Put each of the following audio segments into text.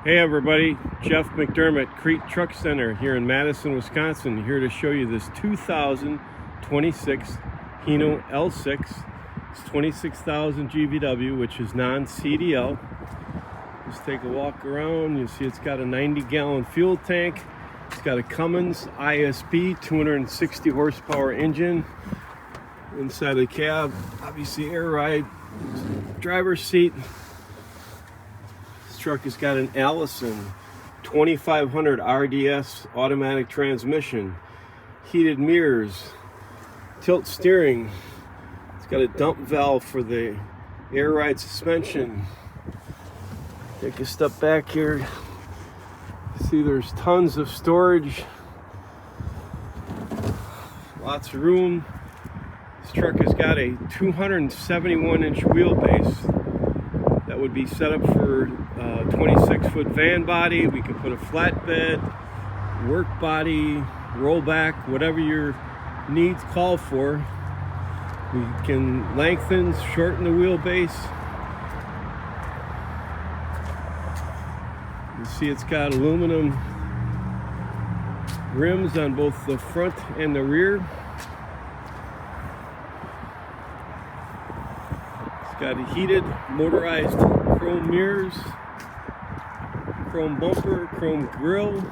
Hey everybody, Jeff McDermott, Kriete Truck Center here in Madison, Wisconsin, here to show you this 2026 HINO L6. It's 26,000 GVW, which is non-CDL. Just take a walk around. You see it's got a 90-gallon fuel tank. It's got a Cummins ISP 260 horsepower engine. Inside the cab, obviously air ride, driver's seat. This truck has got an Allison 2500 RDS automatic transmission, heated mirrors, tilt steering. It's got a dump valve for the air ride suspension. Take a step back here. See, there's tons of storage, lots of room. This truck has got a 271-inch wheelbase that would be set up for a 26-foot van body. We can put a flatbed, work body, rollback, whatever your needs call for. We can lengthen, shorten the wheelbase. You see it's got aluminum rims on both the front and the rear. Got heated motorized chrome mirrors, chrome bumper, chrome grille.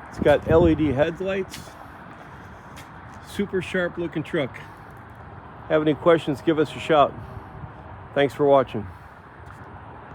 It's got LED headlights. Super sharp looking truck. Have any questions, give us a shout. Thanks for watching.